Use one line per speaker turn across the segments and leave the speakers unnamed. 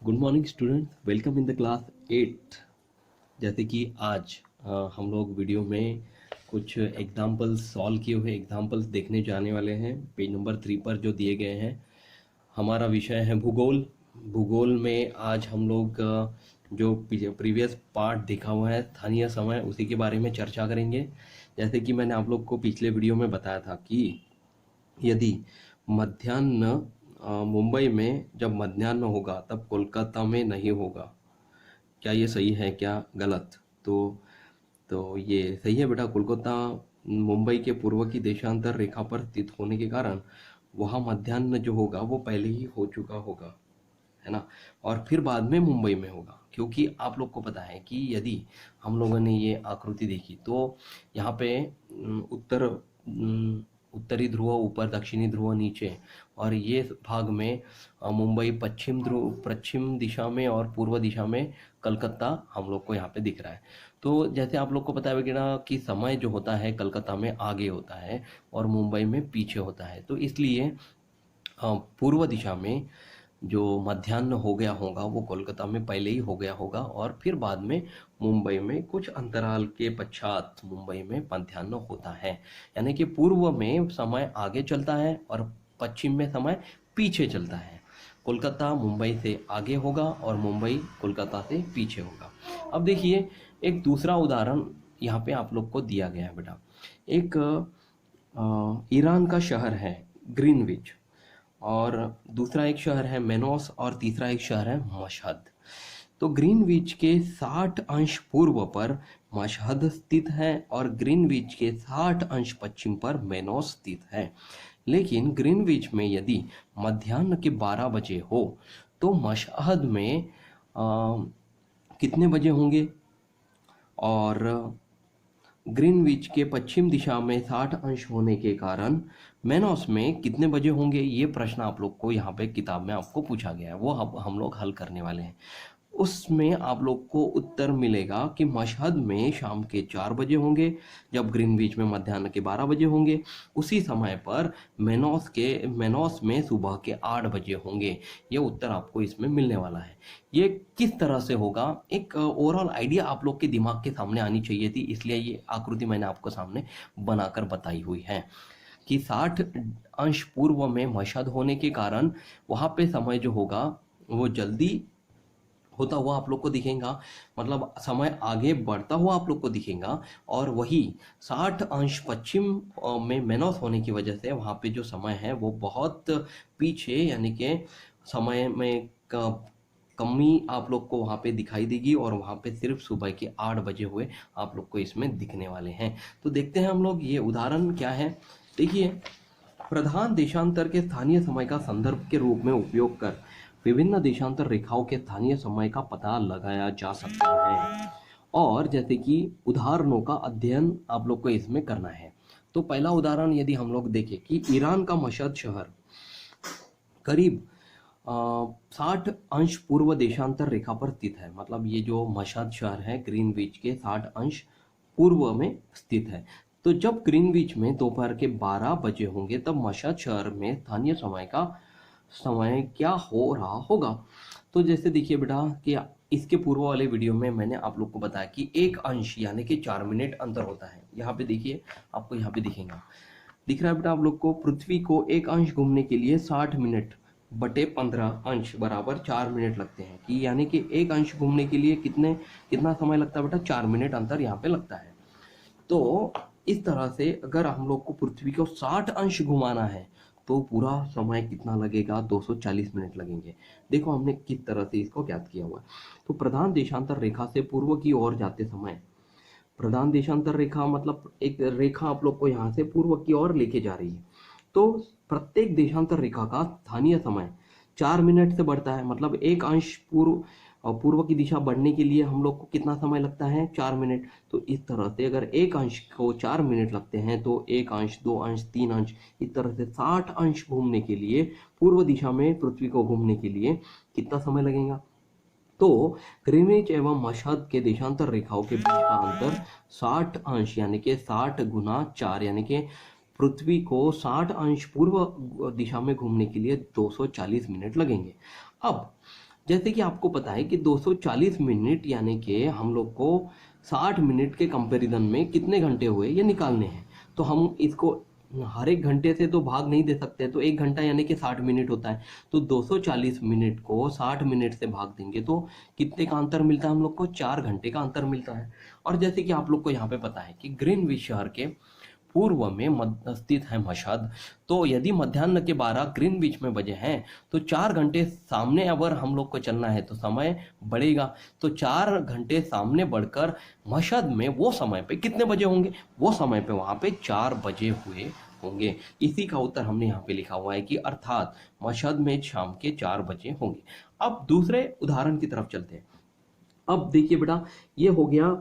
Good morning student, welcome in the class 8। जैसे कि आज हम लोग वीडियो में कुछ एग्जाम्पल्स सॉल्व किए हुए एग्जाम्पल्स देखने जाने वाले हैं। पेज नंबर 3 पर जो दिए गए हैं, हमारा विषय है भूगोल। भूगोल में आज हम लोग जो प्रीवियस पार्ट दिखा हुआ है स्थानीय समय, उसी के बारे में चर्चा करेंगे। जैसे कि मैंने आप लोग को पिछले वीडियो में बताया था कि यदि मध्याह्न मुंबई में जब मध्याह्न होगा तब कोलकाता में नहीं होगा। क्या ये सही है क्या गलत? तो ये सही है बेटा। कोलकाता मुंबई के पूर्व की देशांतर रेखा पर स्थित होने के कारण वहाँ मध्याह्न जो होगा वो पहले ही हो चुका होगा, है ना। और फिर बाद में मुंबई में होगा, क्योंकि आप लोग को पता है कि यदि हम लोगों ने ये आकृति देखी तो यहाँ पे उत्तरी ध्रुव ऊपर, दक्षिणी ध्रुव नीचे, और ये भाग में मुंबई पश्चिम दिशा में और पूर्व दिशा में कलकत्ता हम लोग को यहाँ पे दिख रहा है। तो जैसे आप लोग को पता है कि समय जो होता है कलकत्ता में आगे होता है और मुंबई में पीछे होता है। तो इसलिए पूर्व दिशा में जो मध्याह्न हो गया होगा वो कोलकाता में पहले ही हो गया होगा, और फिर बाद में मुंबई में कुछ अंतराल के पश्चात मुंबई में मध्याह्न होता है। यानी कि पूर्व में समय आगे चलता है और पश्चिम में समय पीछे चलता है। कोलकाता मुंबई से आगे होगा और मुंबई कोलकाता से पीछे होगा। अब देखिए, एक दूसरा उदाहरण यहाँ पे आप लोग को दिया गया है बेटा। एक ईरान का शहर है ग्रीनविच, और दूसरा एक शहर है मेनोस, और तीसरा एक शहर है मशहद। तो ग्रीनविच के 60 अंश पूर्व पर मशहद स्थित है और ग्रीनविच के 60 अंश पश्चिम पर मेनोस स्थित है। लेकिन ग्रीनविच में यदि मध्याह्न के 12 बजे हो तो मशहद में कितने बजे होंगे, और ग्रीनविच के पश्चिम दिशा में 60 अंश होने के कारण मेनोस में कितने बजे होंगे। ये प्रश्न आप लोग को यहाँ पे किताब में आपको पूछा गया है, वो हम लोग हल करने वाले हैं। उसमें आप लोग को उत्तर मिलेगा कि मशहद में शाम के 4 बजे होंगे, जब ग्रीनविच में मध्याह्न के 12 बजे होंगे। उसी समय पर मेनोस में सुबह के 8 बजे होंगे। ये उत्तर आपको इसमें मिलने वाला है। ये किस तरह से होगा, एक ओवरऑल आइडिया आप लोग के दिमाग के सामने आनी चाहिए थी, इसलिए ये आकृति मैंने आपको सामने बनाकर बताई हुई है कि 60 अंश पूर्व में मशहद होने के कारण वहाँ पे समय जो होगा वो जल्दी होता हुआ आप लोग को दिखेगा, मतलब समय आगे बढ़ता हुआ आप लोग को दिखेगा। और वही 60 अंश पश्चिम में मेनोस होने की वजह से वहाँ पे जो समय है वो बहुत पीछे, यानी कि समय में कमी आप लोग को वहाँ पे दिखाई देगी, और वहाँ पे सिर्फ सुबह के 8 बजे हुए आप लोग को इसमें दिखने वाले हैं। तो देखते हैं हम लोग ये उदाहरण क्या है। देखिए, प्रधान देशांतर के स्थानीय समय का संदर्भ के रूप में उपयोग कर विभिन्न देशांतर रेखाओं के स्थानीय समय का पता लगाया जा सकता है। और जैसे कि उदाहरणों का अध्ययन आप लोग को इसमें करना है। तो पहला उदाहरण यदि हम लोग देखें कि ईरान का मशहद शहर करीब 60 अंश पूर्व देशांतर रेखा पर स्थित है। मतलब ये जो मशहद शहर है ग्रीनविच के 60 अंश पूर्व में स्थित है। तो जब ग्रीनविच में दोपहर के 12 बजे होंगे तब मशहद शहर में स्थानीय समय का समय क्या हो रहा होगा। तो जैसे देखिए बेटा कि इसके पूर्व वाले वीडियो में मैंने आप लोग को बताया कि एक अंश यानी कि 4 मिनट अंतर होता है। यहाँ पे देखिए, आपको यहाँ पे दिखेगा, दिख रहा है बेटा आप लोग को, पृथ्वी को एक अंश घूमने के लिए 60 मिनट बटे 15 अंश बराबर 4 मिनट लगते हैं। कि यानी कि एक अंश घूमने के लिए कितना समय लगता है बेटा, 4 मिनट अंतर यहाँ पे लगता है। तो इस तरह से अगर हम लोग को पृथ्वी को 60 अंश घुमाना है तो पूरा समय कितना लगेगा, 240 मिनट लगेंगे। देखो हमने किस तरह से इसको ज्ञात किया हुआ है। तो प्रधान देशांतर रेखा से पूर्व की ओर जाते समय, प्रधान देशांतर रेखा मतलब एक रेखा आप लोग को यहाँ से पूर्व की ओर लेके जा रही है। तो प्रत्येक देशांतर रेखा का स्थानीय समय 4 मिनट से बढ़ता है। मतलब एक अंश पूर्व की दिशा बढ़ने के लिए हम लोग को कितना समय लगता है, 4 मिनट। तो इस तरह से अगर एक अंश को 4 मिनट लगते हैं तो एक अंश, 2 अंश, 3 अंश, इस तरह से 60 अंश घूमने के लिए, पूर्व दिशा में पृथ्वी को घूमने के लिए कितना समय लगेगा। तो ग्रीनविच एवं मशहद के देशांतर रेखाओं के बीच का अंतर 60 अंश यानी कि 60 गुना 4, यानी कि पृथ्वी को 60 अंश पूर्व दिशा में घूमने के लिए 240 मिनट लगेंगे। अब जैसे कि आपको पता है कि 240 मिनट यानी कि हम लोग को 60 मिनट के कंपैरिजन में कितने घंटे हुए ये निकालने हैं। तो हम इसको हर एक घंटे से तो भाग नहीं दे सकते, तो एक घंटा यानी कि 60 मिनट होता है, तो 240 मिनट को 60 मिनट से भाग देंगे तो कितने का अंतर मिलता है हम लोग को? 4 घंटे का अंतर मिलता है। और जैसे कि आप लोग को यहाँ पे पता है कि ग्रीनविच शहर के पूर्व में स्थित है मशहद, तो यदि मध्याह्न के 12 ग्रीनविच में बजे हैं तो 4 घंटे सामने अगर हम लोग को चलना है तो समय बढ़ेगा, तो 4 घंटे सामने बढ़कर मशहद में वो समय पे कितने बजे होंगे? वो समय पे वहाँ पे 4 बजे हुए होंगे। इसी का उत्तर हमने यहाँ पे लिखा हुआ है कि अर्थात मशहद में शाम के 4 बजे होंगे। अब दूसरे उदाहरण की तरफ चलते हैं। अब देखिए बेटा, ये हो गया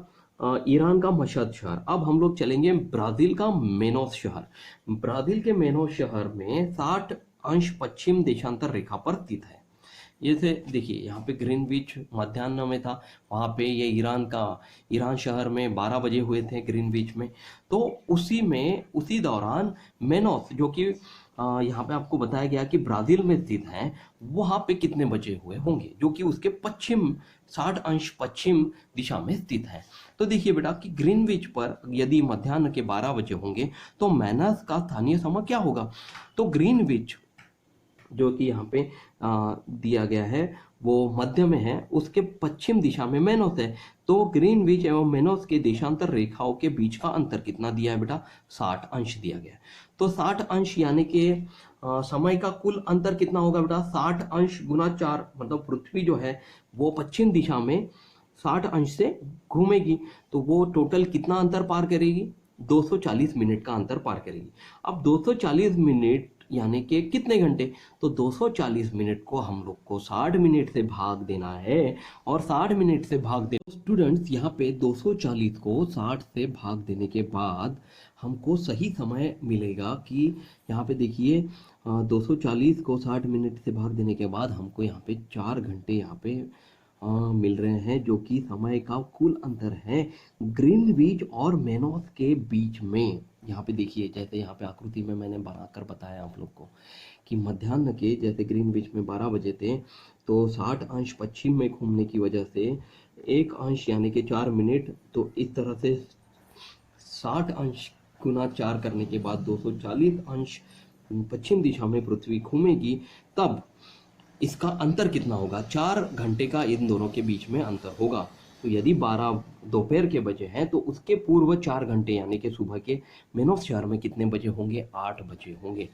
ईरान का मशहद शहर। अब हम लोग चलेंगे ब्राजील का मेनोस शहर। ब्राजील के मेनोस शहर में 60 अंश पश्चिम देशांतर रेखा पर स्थित है। जैसे देखिए यहाँ पे ग्रीनविच मध्याह्न में था, वहाँ पे ये ईरान शहर में 12 बजे हुए थे ग्रीनविच में। तो उसी दौरान मेनोस जो कि यहाँ पे आपको बताया गया कि ब्राजील में स्थित है, वहाँ पे कितने बजे हुए होंगे, जो कि उसके 60 अंश पश्चिम दिशा में स्थित है। तो देखिए बेटा कि ग्रीनविच पर यदि मध्याह्न के 12 बजे होंगे तो मेनस का स्थानीय समय क्या होगा? तो ग्रीनविच जो कि यहाँ पे दिया गया है वो मध्य में है, उसके पश्चिम दिशा में मेनोस है। तो ग्रीनविच एवं मेनोस के देशांतर रेखाओं के बीच का अंतर कितना दिया है बेटा? 60 अंश दिया गया है। तो 60 अंश यानी कि समय का कुल अंतर कितना होगा बेटा? 60 अंश गुना 4, मतलब पृथ्वी जो है वो पश्चिम दिशा में 60 अंश से घूमेगी, तो वो टोटल कितना अंतर पार करेगी? 240 मिनट का अंतर पार करेगी। अब 240 मिनट यानी कि कितने घंटे? तो 240 मिनट को हम लोग को 60 मिनट से भाग देना है, और 60 मिनट से भाग दे स्टूडेंट्स यहाँ पे 240 को 60 से भाग देने के बाद हमको सही समय मिलेगा कि यहाँ पे देखिए 240 को 60 मिनट से भाग देने के बाद हमको यहाँ पे 4 घंटे यहाँ पे मिल रहे हैं, जो कि समय का कुल अंतर है ग्रीनविच और मेनोस के बीच में। यहाँ पे देखिए, जैसे यहाँ पे आकृति में मैंने बनाकर बताया आप लोग को कि मध्याह्न के जैसे ग्रीनविच में 12 बजे थे, तो 60 अंश पश्चिम में घूमने की वजह से 1 अंश यानी कि 4 मिनट, तो इस तरह से 60 अंश गुना 4 करने के बाद 240 अंश पश्चिम दिशा में पृथ्वी घूमेगी, तब इसका अंतर कितना होगा? 4 घंटे का इन दोनों के बीच में अंतर होगा। तो यदि 12 दोपहर के बजे हैं तो उसके पूर्व 4 घंटे यानी कि सुबह के मेनोस शहर में कितने बजे होंगे? 8 बजे होंगे।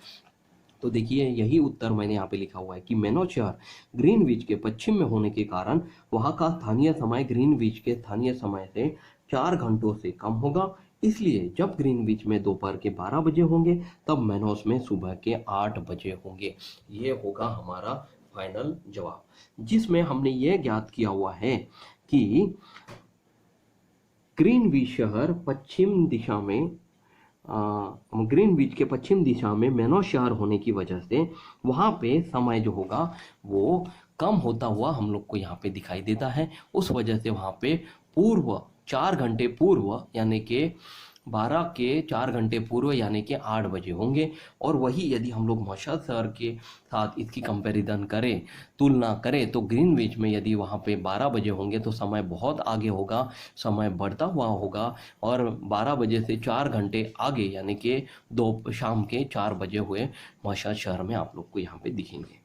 तो देखिए यही उत्तर मैंने यहाँ पे लिखा हुआ है कि मेनोस शहर ग्रीनविच के पश्चिम में होने के कारण वहाँ का स्थानीय समय ग्रीनविच के स्थानीय समय से 4 घंटों से कम होगा। इसलिए जब ग्रीनविच में दोपहर के 12 बजे होंगे तब मेनोस में सुबह के 8 बजे होंगे। ये होगा हमारा फाइनल जवाब, जिसमें हमने ये ज्ञात किया हुआ है कि ग्रीनविच शहर पश्चिम दिशा में ग्रीनविच के पश्चिम दिशा में मेनोस शहर होने की वजह से वहाँ पे समय जो होगा वो कम होता हुआ हम लोग को यहाँ पे दिखाई देता है। उस वजह से वहाँ पे पूर्व 4 घंटे पूर्व यानी कि 12 के 4 घंटे पूर्व यानी कि 8 बजे होंगे। और वही यदि हम लोग मशहद शहर के साथ इसकी कंपैरिजन करें, तुलना करें, तो ग्रीनविच में यदि वहाँ पे 12 बजे होंगे तो समय बहुत आगे होगा, समय बढ़ता हुआ होगा, और 12 बजे से 4 घंटे आगे यानी कि शाम के 4 बजे हुए मशहद शहर में आप लोग को यहाँ पे दिखेंगे।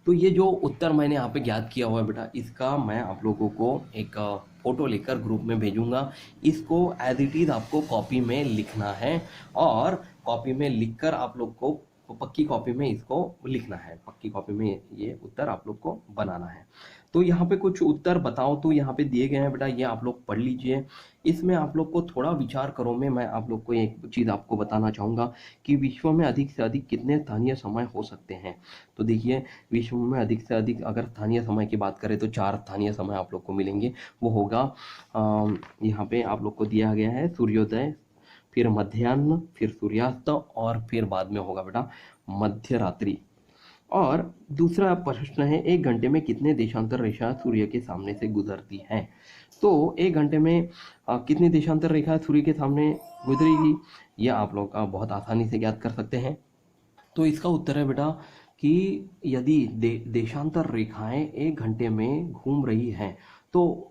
तो ये जो उत्तर मैंने यहाँ पे ज्ञात किया हुआ है बेटा, इसका मैं आप लोगों को एक फ़ोटो लेकर ग्रुप में भेजूंगा। इसको एज इट इज़ आपको कॉपी में लिखना है, और कॉपी में लिखकर आप लोग को पक्की कॉपी में इसको लिखना है, पक्की कॉपी में ये उत्तर आप लोग को बनाना है। तो यहाँ पे कुछ उत्तर बताओ तो यहाँ पे दिए गए हैं बेटा, ये आप लोग पढ़ लीजिए। इसमें आप लोग को थोड़ा विचार करो। मैं आप लोग को एक चीज़ आपको बताना चाहूँगा कि विश्व में अधिक से अधिक कितने स्थानीय समय हो सकते हैं। तो देखिए विश्व में अधिक से अधिक अगर स्थानीय समय की बात करें तो 4 स्थानीय समय आप लोग को मिलेंगे। वो होगा यहाँ पे आप लोग को दिया गया है सूर्योदय, फिर मध्याह्न, फिर सूर्यास्त, और फिर बाद में होगा बेटा मध्य रात्रि। और दूसरा प्रश्न है, 1 घंटे में कितने देशांतर रेखा सूर्य के सामने से गुजरती हैं? तो 1 घंटे में कितनी देशांतर रेखा सूर्य के सामने गुजरेगी, यह आप लोग बहुत आसानी से ज्ञात कर सकते हैं। तो इसका उत्तर है बेटा कि यदि देशांतर रेखाएं 1 घंटे में घूम रही हैं तो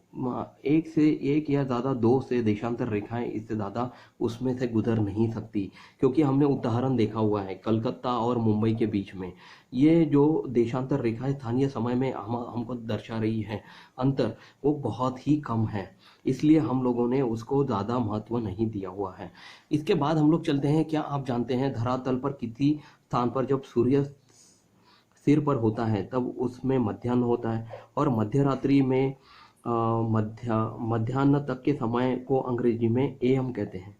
एक से एक या ज़्यादा दो से देशांतर रेखाएं इससे ज़्यादा उसमें से गुजर नहीं सकती, क्योंकि हमने उदाहरण देखा हुआ है कलकत्ता और मुंबई के बीच में ये जो देशांतर रेखाएं स्थानीय समय में हमको दर्शा रही है अंतर, वो बहुत ही कम है, इसलिए हम लोगों ने उसको ज़्यादा महत्व नहीं दिया हुआ है। इसके बाद हम लोग चलते हैं, क्या आप जानते हैं धरातल पर किसी स्थान पर जब सूर्य सिर पर होता है तब उसमें मध्याह्न होता है, और मध्य रात्रि में मध्याह्न तक के समय को अंग्रेजी में एएम कहते हैं।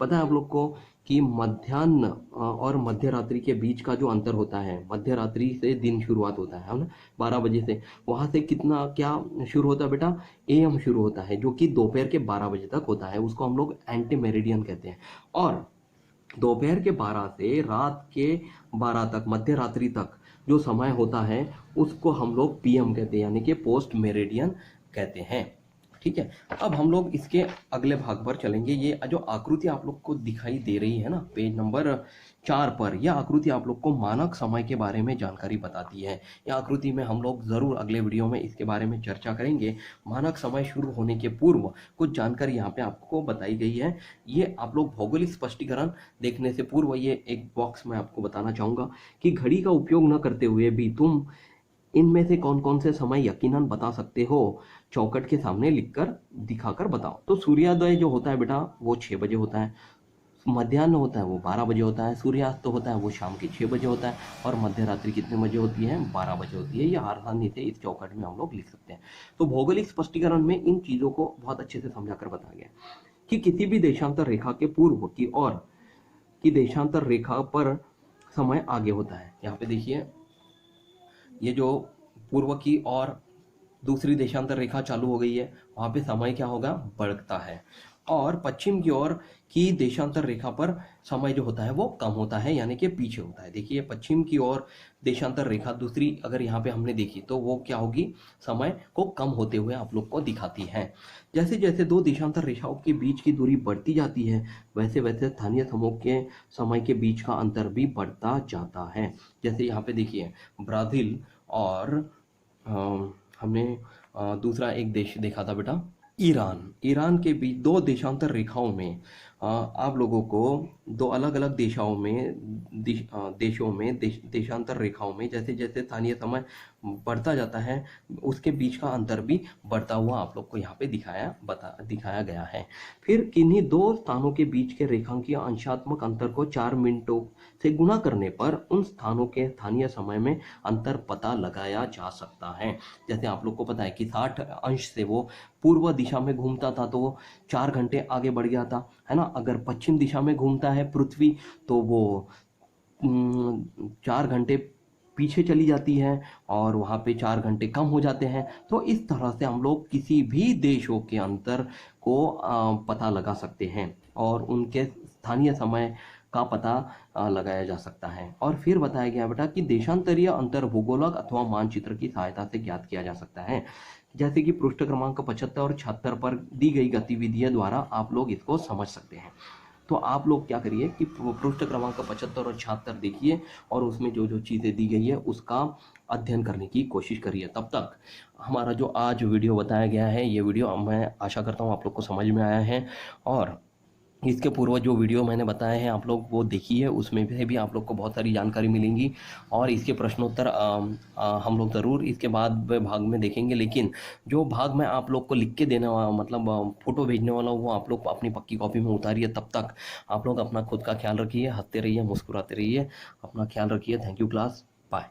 पता है आप लोग को कि मध्याह्न और मध्य रात्रि के बीच का जो अंतर होता है, मध्य रात्रि से दिन शुरुआत होता है ना 12 बजे से, वहाँ से कितना क्या शुरू होता है बेटा, एएम शुरू होता है, जो कि दोपहर के 12 बजे तक होता है, उसको हम लोग एंटी मेरिडियन कहते हैं। और दोपहर के 12 से रात के 12 तक, मध्य रात्रि तक जो समय होता है उसको हम लोग पीएम कहते हैं, यानी कि पोस्ट मेरिडियन कहते हैं। ठीक है, अब हम लोग इसके अगले भाग पर चलेंगे। ये जो आकृति आप लोग को दिखाई दे रही है ना पेज नंबर 4 पर, यह आकृति आप लोग को मानक समय के बारे में जानकारी बताती है। यह आकृति में हम लोग ज़रूर अगले वीडियो में इसके बारे में चर्चा करेंगे। मानक समय शुरू होने के पूर्व कुछ जानकारी यहाँ पे आपको बताई गई है। ये आप लोग भौगोलिक स्पष्टीकरण देखने से पूर्व ये एक बॉक्स में आपको बताना चाहूँगा कि घड़ी का उपयोग न करते हुए भी तुम इनमें से कौन कौन से समय यकीनन बता सकते हो, चौखट के सामने लिखकर दिखाकर बताओ। तो सूर्योदय जो होता है बेटा वो 6 बजे होता है, मध्याह्न होता है वो 12 बजे होता है, सूर्यास्त होता है वो शाम के 6 बजे होता है, और मध्य रात्रि कितने बजे होती है, 12 बजे होती है। ये आसानी से इस चौखट में हम लोग लिख सकते हैं। तो भौगोलिक स्पष्टीकरण में इन चीज़ों को बहुत अच्छे से समझाकर बताया गया कि किसी भी देशांतर रेखा के पूर्व की और की देशांतर रेखा पर समय आगे होता है। यहाँ पे देखिए, ये जो पूर्व की और दूसरी देशांतर रेखा चालू हो गई है, वहाँ पे समय क्या होगा, बढ़ता है, और पश्चिम की ओर की देशांतर रेखा पर समय जो होता है वो कम होता है, यानी कि पीछे होता है। देखिए पश्चिम की ओर देशांतर रेखा दूसरी अगर यहाँ पे हमने देखी तो वो क्या होगी, समय को कम होते हुए आप लोग को दिखाती है। जैसे जैसे दो देशांतर रेखाओं के बीच की दूरी बढ़ती जाती है, वैसे वैसे स्थानीय समूह के समय के बीच का अंतर भी बढ़ता जाता है। जैसे यहाँ पे देखिए ब्राज़ील और हमने दूसरा एक देश देखा था बेटा, ईरान के बीच दो देशांतर रेखाओं में आप लोगों को दो अलग अलग देशांतर रेखाओं में जैसे जैसे स्थानीय समय बढ़ता जाता है उसके बीच का अंतर भी बढ़ता हुआ आप लोग को यहाँ पे दिखाया गया है। फिर किन्हीं दो स्थानों के बीच के रेखांकीय अंशात्मक अंतर को 4 मिनटों से गुणा करने पर उन स्थानों के स्थानीय समय में अंतर पता लगाया जा सकता है। जैसे आप लोग को पता है कि 60 अंश से वो पूर्व दिशा में घूमता था तो वो 4 घंटे आगे बढ़ गया था, है ना। अगर पश्चिम दिशा में घूमता है पृथ्वी तो वो 4 घंटे पीछे चली जाती है और वहाँ पे 4 घंटे कम हो जाते हैं। तो इस तरह से हम लोग किसी भी देशों के अंतर को पता लगा सकते हैं और उनके स्थानीय समय का पता लगाया जा सकता है। और फिर बताया गया बेटा कि देशांतरीय अंतर भूगोलक अथवा मानचित्र की सहायता से ज्ञात किया जा सकता है। जैसे कि पृष्ठ क्रमांक 75 और 76 पर दी गई गतिविधियों द्वारा आप लोग इसको समझ सकते हैं। तो आप लोग क्या करिए कि पृष्ठ क्रमांक 75 और 76 देखिए और उसमें जो जो चीज़ें दी गई है उसका अध्ययन करने की कोशिश करिए। तब तक हमारा जो आज वीडियो बताया गया है, ये वीडियो मैं आशा करता हूँ आप लोग को समझ में आया है, और इसके पूर्व जो वीडियो मैंने बताए हैं आप लोग वो देखिए, उसमें भी आप लोग को बहुत सारी जानकारी मिलेंगी और इसके प्रश्नोत्तर हम लोग ज़रूर इसके बाद भाग में देखेंगे। लेकिन जो भाग मैं आप लोग को लिख के देने वाला मतलब फ़ोटो भेजने वाला हूँ वो आप लोग अपनी पक्की कॉपी में उतारिए। तब तक आप लोग अपना खुद का ख्याल रखिए, हंसते रहिए, मुस्कुराते रहिए, अपना ख्याल रखिए। Thank you class, bye.